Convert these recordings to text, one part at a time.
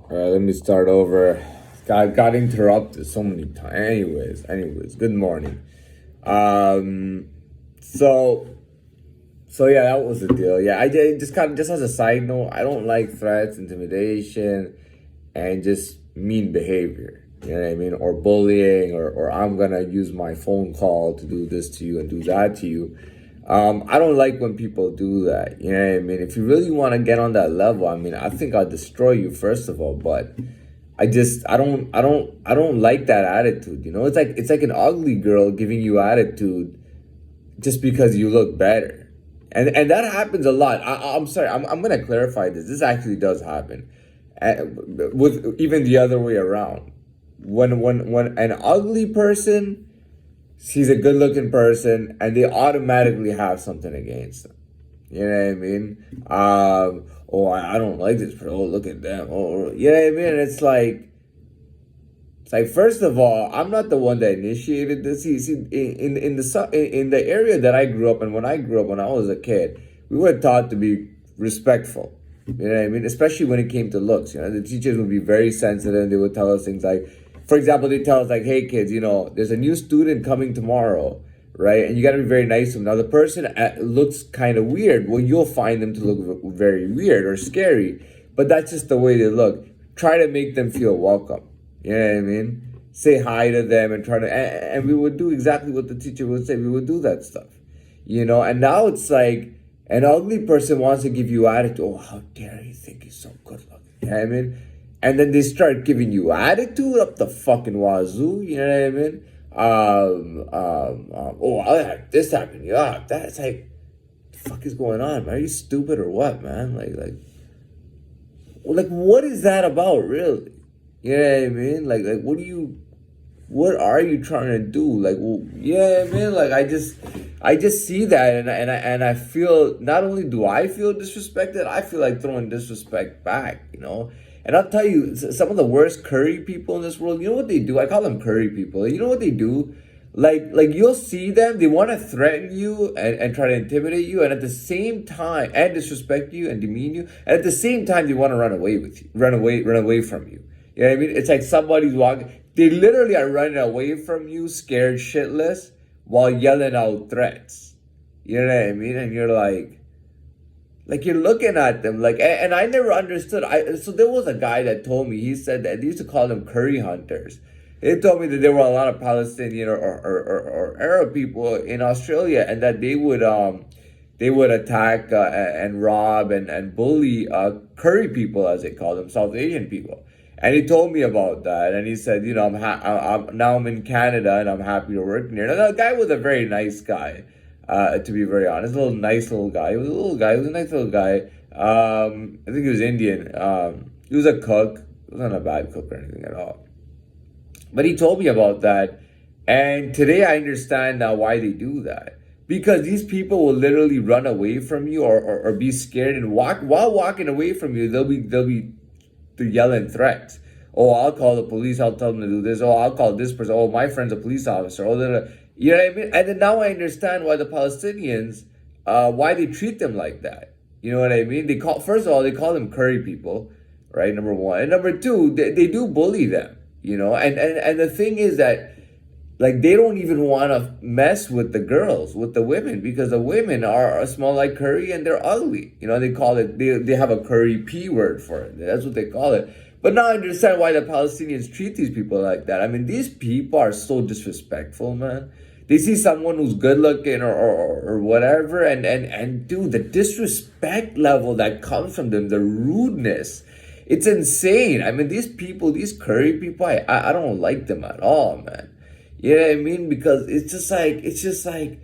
All right, let me start over. Got interrupted so many times. Anyways, good morning. Um, so so yeah, that was the deal. Yeah, just kind of just as a side note, I don't like threats, intimidation, and just mean behavior. You know what I mean? Or bullying, or I'm gonna use my phone call to do this to you and do that to you. I don't like when people do that. You know what I mean? If you really want to get on that level, I mean, I think I'll destroy you first of all. But I don't like that attitude. You know, it's like an ugly girl giving you attitude just because you look better. And that happens a lot. I'm sorry, I'm gonna clarify this. This actually does happen, with even the other way around. When an ugly person sees a good looking person, and they automatically have something against them. You know what I mean? Oh, I don't like this person. Oh, look at them. Oh, you know what I mean? It's like first of all, I'm not the one that initiated this. See, in the area that I grew up in, when I grew up when I was a kid, we were taught to be respectful. You know what I mean? Especially when it came to looks. You know, the teachers would be very sensitive. They would tell us things like, for example, they tell us like, "Hey kids, there's a new student coming tomorrow, right? And you got to be very nice to them." Now the person looks kind of weird. Well, you'll find them to look very weird or scary, but that's just the way they look. Try to make them feel welcome. You know what I mean? Say hi to them and try to, and we would do exactly what the teacher would say. We would do that stuff, and now it's like an ugly person wants to give you attitude. Oh, how dare you think he's so good looking? You know what I mean? And then they start giving you attitude up the fucking wazoo. You know what I mean? Oh, I had this happen. Yeah, that's like, the fuck is going on, man? Are you stupid or what, man? Like, what is that about, really? You know what I mean? Like, what are you trying to do? Like, well, yeah, man. Like, I just see that, and I feel, not only do I feel disrespected, I feel like throwing disrespect back. And I'll tell you, some of the worst curry people in this world. You know what they do? I call them curry people. You know what they do? Like you'll see them. They want to threaten you and try to intimidate you, and at the same time, and disrespect you and demean you. And at the same time, they want to run away with you, run away from you. You know what I mean? It's like somebody's walking. They literally are running away from you, scared shitless, while yelling out threats. You know what I mean? And you're like you're looking at them like, and I never understood. So there was a guy that told me. He said that they used to call them curry hunters. They told me that there were a lot of Palestinian or Arab people in Australia, and that they would attack and rob and bully curry people, as they call them, South Asian people. And he told me about that, and he said, I'm in Canada, and I'm happy to work here. And the guy was a very nice guy, to be very honest, a little nice little guy. He was a little guy. He was a nice little guy. I think he was Indian. He was a cook. He wasn't a bad cook or anything at all. But he told me about that, and today I understand now why they do that. Because these people will literally run away from you, or be scared, and while walking away from you, they'll be to yelling threats. Oh, I'll call the police. I'll tell them to do this. Oh, I'll call this person. Oh, my friend's a police officer. Oh, you know what I mean? And then now I understand why the Palestinians, why they treat them like that. You know what I mean? First of all, they call them curry people, right? Number one, and number two, they do bully them. And the thing is that, like, they don't even want to mess with the girls, with the women, because the women are small like curry, and they're ugly. They call it, they have a curry P word for it. That's what they call it. But now I understand why the Palestinians treat these people like that. I mean, these people are so disrespectful, man. They see someone who's good looking, or whatever, and dude, the disrespect level that comes from them, the rudeness, it's insane. I mean, these people, these curry people, I don't like them at all, man. You know what I mean? Because it's just like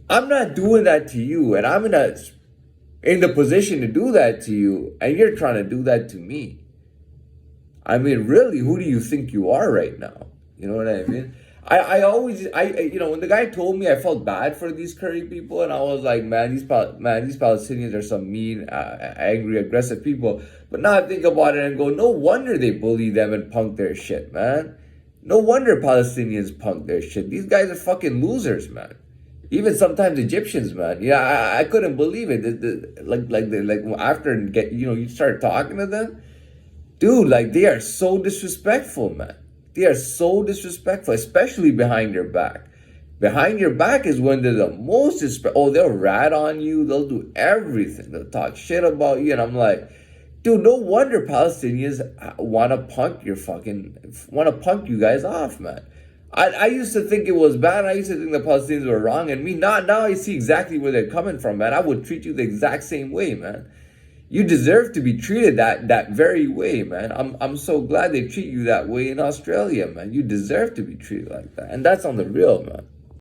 I'm not doing that to you, and I'm in the position to do that to you, and you're trying to do that to me. I mean, really, who do you think you are right now? You know what I mean? I always, when the guy told me, I felt bad for these curry people, and I was like, man, these Palestinians are some mean, angry, aggressive people. But now I think about it and go, no wonder they bully them and punk their shit, man. No wonder Palestinians punk their shit. These guys are fucking losers, man. Even sometimes Egyptians, man. Yeah, I couldn't believe it. Like after you start talking to them, Dude, like they are so disrespectful, man. They are so disrespectful, especially behind your back. Behind your back is when they're the most disrespectful. Oh, they'll rat on you. They'll do everything. They'll talk shit about you. And I'm like, dude, no wonder Palestinians want to punk you guys off, man. I used to think it was bad. I used to think the Palestinians were wrong. And me, not now I see exactly where they're coming from, man. I would treat you the exact same way, man. You deserve to be treated that very way, man. I'm so glad they treat you that way in Australia, man. You deserve to be treated like that. And that's on the real, man.